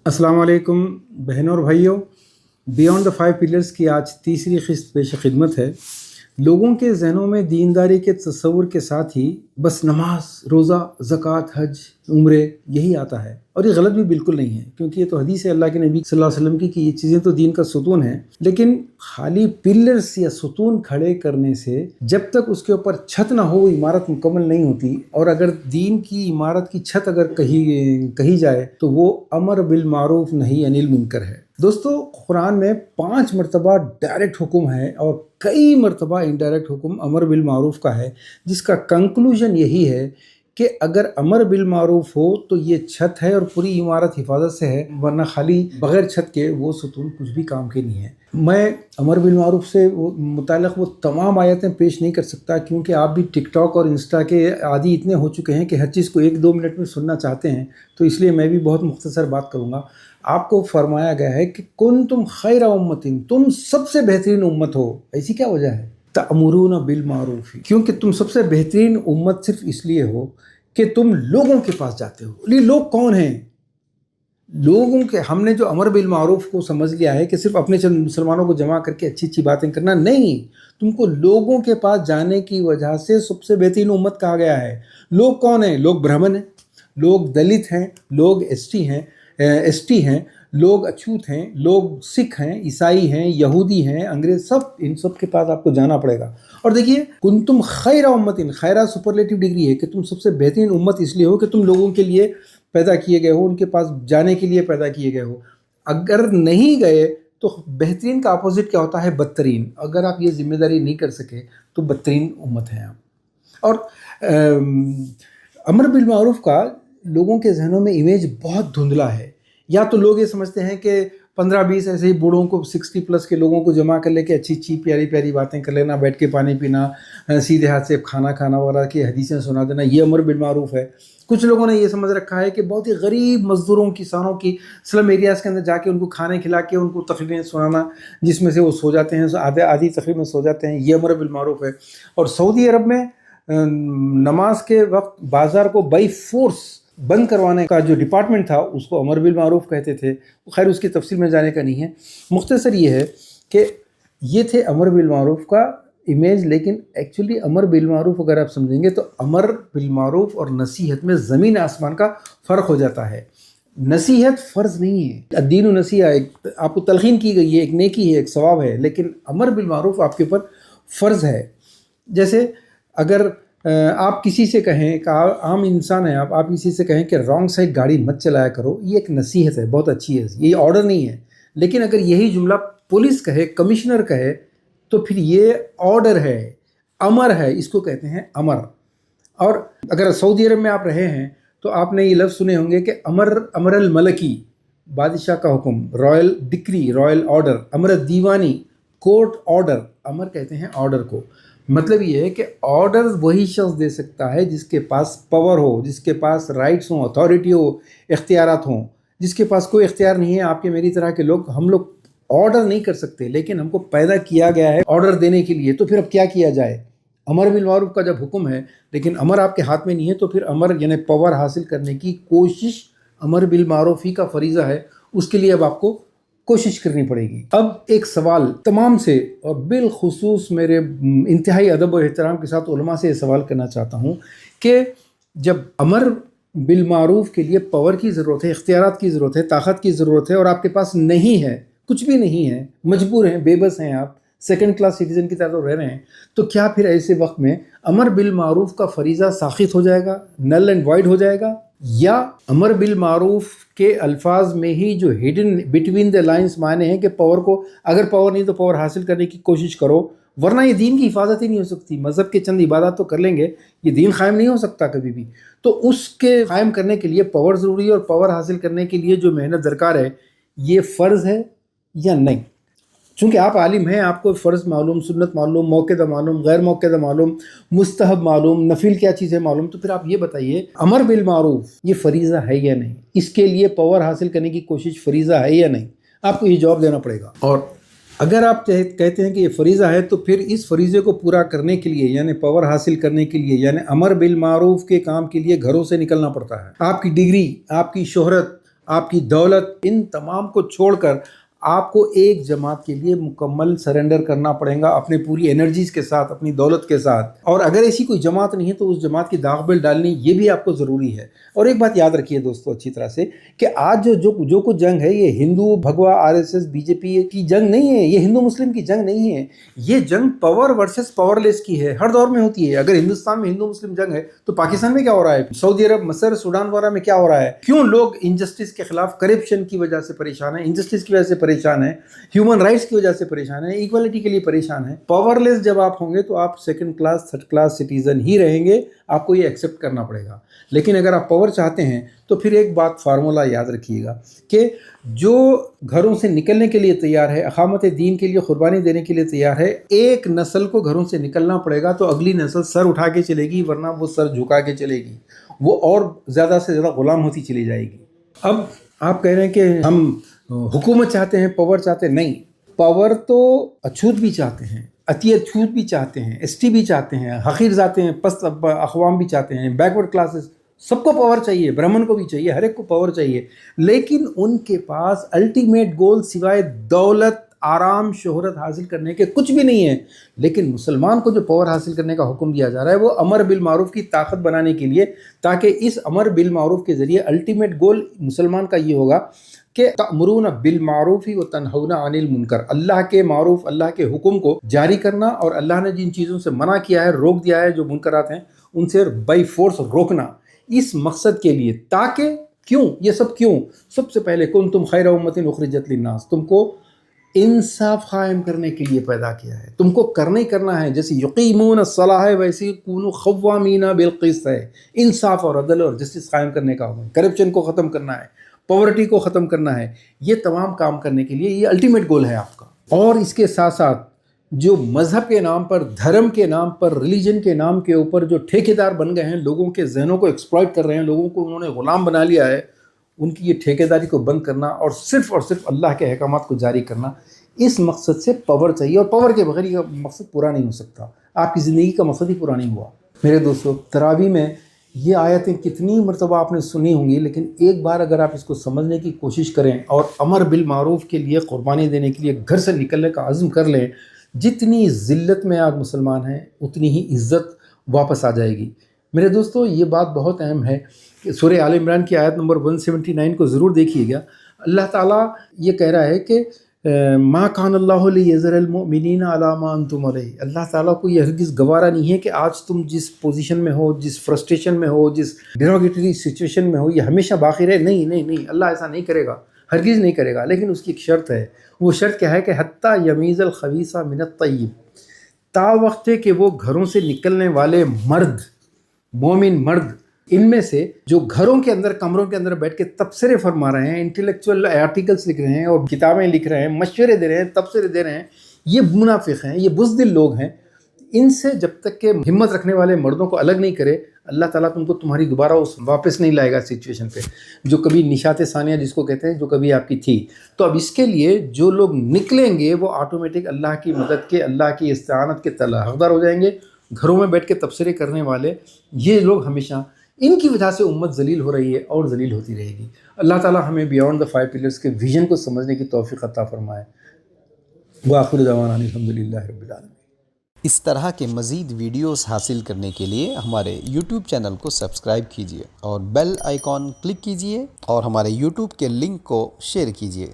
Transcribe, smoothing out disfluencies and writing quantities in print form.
अस्सलाम वालेकुम बहनों और भाइयों। बियॉन्ड द फाइव पिलर्स की आज तीसरी किस्त पेश खिदमत है। लोगों के जहनों में दीनदारी के तस्वुर के साथ ही बस नमाज, रोज़ा, ज़कात, हज, उम्रे यही आता है, और ये गलत भी बिल्कुल नहीं है, क्योंकि ये तो हदीस है अल्लाह के नबी सल्लल्लाहु अलैहि वसल्लम की कि ये चीज़ें तो दीन का सुतून है। लेकिन खाली पिलर्स या सुतून खड़े करने से जब तक उसके ऊपर छत ना हो, इमारत मुकम्मल नहीं होती। और अगर दीन की इमारत की छत अगर कही जाए तो वो अमर बिल मारूफ नही अनिल मुनकर है। दोस्तों, कुरान में 5 मरतबा डायरेक्ट हुक्म है और कई मरतबा इनडायरेक्ट हुक्म अमर बिल मारूफ का है, जिसका कंक्लूजन यही है कि अगर अमर बिल मारूफ हो तो ये छत है और पूरी इमारत हिफाजत से है, वरना खाली बगैर छत के वो सुतून कुछ भी काम के नहीं है। मैं अमर बिल मारूफ से मुताल्लिक़ वो तमाम आयतें पेश नहीं कर सकता, क्योंकि आप भी टिकटॉक और इंस्टा के आदी इतने हो चुके हैं कि हर चीज़ को 1-2 मिनट में सुनना चाहते हैं, तो इसलिए मैं भी बहुत मुख्तसर बात करूँगा। आपको फरमाया गया है कि कुंतुम खैर उम्मतिन, तुम सबसे बेहतरीन उम्मत हो। ऐसी क्या वजह है? तअमुरून बिल मारूफ, क्योंकि तुम सबसे बेहतरीन उम्मत सिर्फ इसलिए हो कि तुम लोगों के पास जाते हो। ये लोग कौन हैं? लोगों के, हमने जो अमर बिल मारूफ को समझ लिया है कि सिर्फ अपने चंद मुसलमानों को जमा करके अच्छी अच्छी बातें करना, नहीं, तुमको लोगों के पास जाने की वजह से सबसे बेहतरीन उम्मत कहा गया है। लोग कौन हैं? लोग ब्राह्मण हैं, लोग दलित हैं, लोग एसटी हैं, लोग अछूत हैं, लोग सिख हैं, ईसाई हैं, यहूदी हैं, अंग्रेज, सब, इन सब के पास आपको जाना पड़ेगा। और देखिए, कुंतुम खैरा उम्मतिन, खैरा सुपरलेटिव डिग्री है कि तुम सबसे बेहतरीन उम्मत इसलिए हो कि तुम लोगों के लिए पैदा किए गए हो, उनके पास जाने के लिए पैदा किए गए हो। अगर नहीं गए तो बेहतरीन का अपोजिट क्या होता है? बदतरीन। अगर आप ये जिम्मेदारी नहीं कर सके तो बदतरीन उम्मत हैं आप। और अमर बिल मारूफ का लोगों के जहनों में इमेज बहुत धुंधला है। या तो लोग ये समझते हैं कि 15-20 ऐसे ही बूढ़ों को, 60 प्लस के लोगों को जमा कर लेके अच्छी अच्छी प्यारी प्यारी बातें कर लेना, बैठ के पानी पीना, सीधे हाथ से खाना खाना वगैरह की हदीसें सुना देना, ये अमर बिल मारूफ है। कुछ लोगों ने ये समझ रखा है कि बहुत ही गरीब मजदूरों, किसानों की स्लम एरियाज़ के अंदर जाके उनको खाने खिला के उनको तकरीरें सुनाना, जिसमें से वो सो जाते हैं, आधी तकरीर में सो जाते हैं, ये अमर बिल मारूफ है। और सऊदी अरब में नमाज के वक्त बाज़ार को बाई फोर्स बंद करवाने का जो डिपार्टमेंट था उसको अमर बिल मारूफ कहते थे। खैर, उसकी तफसील में जाने का नहीं है। मुख्तसर ये है कि ये थे अमर बिल मारूफ का इमेज। लेकिन एक्चुअली अमर बिल मारूफ अगर आप समझेंगे तो अमर बिल मारूफ और नसीहत में ज़मीन आसमान का फ़र्क हो जाता है। नसीहत फ़र्ज़ नहीं है, दीन नसीहा एक आपको तलकीन की गई है, एक नेकी है, एक सवाब है। लेकिन अमर बिल मारूफ आपके ऊपर फ़र्ज़ है। जैसे अगर आप किसी से कहें कि आम इंसान है आप किसी से कहें कि रॉन्ग साइड गाड़ी मत चलाया करो, ये एक नसीहत है, बहुत अच्छी है, ये ऑर्डर नहीं है। लेकिन अगर यही जुमला पुलिस कहे, कमिश्नर कहे, तो फिर ये ऑर्डर है, अमर है, इसको कहते हैं अमर। और अगर सऊदी अरब में आप रहे हैं तो आपने ये लफ्ज़ सुने होंगे कि अमर अल मलकी, बादशाह का हुक्म, रॉयल डिक्री, रॉयल ऑर्डर। अमर दीवानी, कोर्ट ऑर्डर। अमर कहते हैं ऑर्डर को। मतलब ये है कि ऑर्डर वही शख्स दे सकता है जिसके पास पावर हो, जिसके पास राइट्स हों, अथॉरिटी हो, इख्तियारात हों। जिसके पास कोई इख्तियार नहीं है, आपके मेरी तरह के लोग, हम लोग ऑर्डर नहीं कर सकते, लेकिन हमको पैदा किया गया है ऑर्डर देने के लिए। तो फिर अब क्या किया जाए? अमर बिल मारूफ का जब हुक्म है, लेकिन अमर आपके हाथ में नहीं है, तो फिर अमर यानी पावर हासिल करने की कोशिश अमर बिल मारूफ ही का फरीज़ा है। उसके लिए अब आपको कोशिश करनी पड़ेगी। अब एक सवाल तमाम से, और बिलखुसूस मेरे इंतहाई अदब और एहतराम के साथ उलमा से ये सवाल करना चाहता हूँ कि जब अमर बिल मारूफ के लिए पावर की ज़रूरत है, इख्तियारात की ज़रूरत है, ताकत की ज़रूरत है, और आपके पास नहीं है, कुछ भी नहीं है, मजबूर हैं, बेबस हैं, आप सेकंड क्लास सिटीज़न की तरह तो रह रहे हैं, तो क्या फिर ऐसे वक्त में अमर बिल मारूफ का फरीज़ा साख़ित हो जाएगा, नल एंड वाइड हो जाएगा? या अमर बिल मारूफ के अल्फाज में ही जो हिडन बिटवीन द लाइंस माने हैं कि पावर को, अगर पावर नहीं तो पावर हासिल करने की कोशिश करो, वरना ये दीन की हिफाजत ही नहीं हो सकती। मज़हब के चंद इबादत तो कर लेंगे, ये दीन कायम नहीं हो सकता कभी भी। तो उसके कायम करने के लिए पावर ज़रूरी है, और पावर हासिल करने के लिए जो मेहनत दरकार है, ये फ़र्ज़ है या नहीं? चूँकि आप आलिम हैं, आपको फ़र्ज़ मालूम, सुन्नत मालूम, मौक़िदा मालूम, गैर मौक़िदा मालूम, मुस्तहब मालूम, नफिल क्या चीज़ है मालूम। तो फिर आप ये बताइए, अमर बिल मारूफ ये फ़रीज़ा है या नहीं? इसके लिए पावर हासिल करने की कोशिश फ़रीज़ा है या नहीं? आपको ये जवाब देना पड़ेगा। और अगर आप कहते हैं कि ये फ़रीज़ा है, तो फिर इस फ़रीज़े को पूरा करने के लिए, यानी पावर हासिल करने के लिए, यानी अमर बिल मारूफ के काम के लिए घरों से निकलना पड़ता है। आपकी डिग्री, आपकी शोहरत, آپ کی دولت، ان تمام کو چھوڑ کر آپ کو ایک جماعت کے لیے مکمل سرنڈر کرنا پڑے گا، اپنے پوری انرجیز کے ساتھ، اپنی دولت کے ساتھ. اور اگر ایسی کوئی جماعت نہیں ہے تو اس جماعت کی داغ بل ڈالنی یہ بھی آپ کو ضروری ہے. اور ایک بات یاد رکھیے دوستو اچھی طرح سے کہ آج جو کچھ جنگ ہے یہ ہندو بھگوا RSS BJP کی جنگ نہیں ہے، یہ ہندو مسلم کی جنگ نہیں ہے. یہ جنگ پاور ورسز پاور لیس کی ہے، ہر دور میں ہوتی ہے. اگر ہندوستان میں ہندو مسلم جنگ ہے تو پاکستان میں کیا ہو رہا ہے، سعودی عرب، مصر، سوڈان وغیرہ میں کیا ہو رہا ہے؟ کیوں لوگ انجسٹس کے خلاف، کرپشن کی وجہ سے پریشان ہیں، انجسٹس کی وجہ سے پریشان ہیں، ہیومن رائٹس کی وجہ سے پریشان ہیں، ایکوالٹی کے لیے پریشان ہیں. پاور لیس جب آپ ہوں گے تو آپ second class third class citizen ہی رہیں گے، آپ کو یہ ایکسیپٹ کرنا پڑے گا. لیکن اگر آپ پاور چاہتے ہیں تو پھر ایک بات فارمولا یاد رکھیے گا کہ جو گھروں سے نکلنے کے لیے تیار ہے، اقامت دین کے لیے قربانی دینے کے لیے تیار ہے، ایک نسل کو گھروں سے نکلنا پڑے گا تو اگلی نسل سر اٹھا کے چلے گی، ورنہ وہ سر جھکا کے چلے گی، وہ اور زیادہ سے زیادہ غلام ہوتی چلی جائے گی. اب آپ کہہ رہے ہیں کہ ہم حکومت چاہتے ہیں، پاور چاہتے ہیں. نہیں، پاور تو اچھوت بھی چاہتے ہیں، اتی اچھوت بھی چاہتے ہیں، ST بھی چاہتے ہیں، حقیر ذاتیں ہیں، پست اقوام بھی چاہتے ہیں، بیکورڈ کلاسز، سب کو پاور چاہیے، برہمن کو بھی چاہیے، ہر ایک کو پاور چاہیے. لیکن ان کے پاس الٹیمیٹ گول سوائے دولت، آرام، شہرت حاصل کرنے کے کچھ بھی نہیں ہے. لیکن مسلمان کو جو پاور حاصل کرنے کا حکم دیا جا رہا ہے وہ امر بالمعروف کی طاقت بنانے کے لیے، تاکہ اس امر بالمعروف کے ذریعے الٹیمیٹ گول مسلمان کا یہ ہوگا کہ تأمرون بالمعروف وتنہون عن المنکر، اللہ کے معروف، اللہ کے حکم کو جاری کرنا، اور اللہ نے جن چیزوں سے منع کیا ہے، روک دیا ہے، جو منکرات ہیں ان سے بائی فورس روکنا، اس مقصد کے لیے. تاکہ کیوں یہ سب کیوں؟ سب سے پہلے کنتم خیر امۃ اخرجت للناس، تم کو انصاف قائم کرنے کے لیے پیدا کیا ہے، تم کو کرنا ہی کرنا ہے. جیسے یقیمون الصلاۃ ہے ویسے کونوا قوامین بالقسط ہے، انصاف اور عدل اور جسٹس قائم کرنے کا حکم، کرپشن کو ختم کرنا ہے، پاورٹی کو ختم کرنا ہے. یہ تمام کام کرنے کے لیے یہ الٹیمیٹ گول ہے آپ کا. اور اس کے ساتھ ساتھ جو مذہب کے نام پر، دھرم کے نام پر، ریلیجن کے نام کے اوپر جو ٹھیکیدار بن گئے ہیں، لوگوں کے ذہنوں کو ایکسپلائٹ کر رہے ہیں، لوگوں کو انہوں نے غلام بنا لیا ہے، ان کی یہ ٹھیکیداری کو بند کرنا اور صرف اللہ کے احکامات کو جاری کرنا، اس مقصد سے پاور چاہیے. اور پاور کے بغیر یہ مقصد پورا نہیں ہو سکتا، آپ کی زندگی کا مقصد ہی پورا نہیں ہوا. میرے دوستو، تراویح میں یہ آیتیں کتنی مرتبہ آپ نے سنی ہوں گی، لیکن ایک بار اگر آپ اس کو سمجھنے کی کوشش کریں اور امر بالمعروف کے لیے، قربانی دینے کے لیے گھر سے نکلنے کا عزم کر لیں، جتنی ذلت میں آج مسلمان ہیں اتنی ہی عزت واپس آ جائے گی. میرے دوستو، یہ بات بہت اہم ہے کہ سورہ آل عمران کی آیت نمبر 179 کو ضرور دیکھیے گا. اللہ تعالیٰ یہ کہہ رہا ہے کہ ما کان اللہ لیذر المؤمنین علی ما انتم علیہ، اللہ تعالیٰ کو یہ ہرگز گوارا نہیں ہے کہ آج تم جس پوزیشن میں ہو، جس فرسٹریشن میں ہو، جس ڈیروگیٹری سچویشن میں ہو، یہ ہمیشہ باقی رہے. نہیں، اللہ ایسا نہیں کرے گا، ہرگز نہیں کرے گا. لیکن اس کی ایک شرط ہے. وہ شرط کیا ہے کہ حتیٰ یمیز الخبیث من الطیب، تا وقت کہ وہ گھروں سے نکلنے والے مرد، مومن مرد، ان میں سے جو گھروں کے اندر، کمروں کے اندر بیٹھ کے تبصرے فرما رہے ہیں، انٹلیکچوئل آرٹیکلس لکھ رہے ہیں اور کتابیں لکھ رہے ہیں، مشورے دے رہے ہیں، تبصرے دے رہے ہیں، یہ منافق ہیں، یہ بزدل لوگ ہیں. ان سے جب تک کہ ہمت رکھنے والے مردوں کو الگ نہیں کرے، اللہ تعالیٰ تم کو تمہاری دوبارہ واپس نہیں لائے گا سچویشن پہ، جو کبھی نشاط ثانیہ جس کو کہتے ہیں، جو کبھی آپ کی تھی. تو اب اس کے لیے جو لوگ نکلیں گے وہ آٹومیٹک اللہ کی مدد کے، اللہ کی استعانت کے حقدار ہو جائیں گے. گھروں میں بیٹھ کے تبصرے کرنے والے یہ لوگ ہمیشہ، ان کی وجہ سے امت ذلیل ہو رہی ہے اور ذلیل ہوتی رہے گی. اللہ تعالیٰ ہمیں بیانڈ دا 5 پلرز کے ویژن کو سمجھنے کی توفیق عطا فرمائے. وآخر دعوانا الحمدللہ رب العالمین. اس طرح کے مزید ویڈیوز حاصل کرنے کے لیے ہمارے YouTube چینل کو سبسکرائب کیجیے اور بیل آئیکن کلک کیجیے اور ہمارے YouTube کے لنک کو شیئر کیجیے.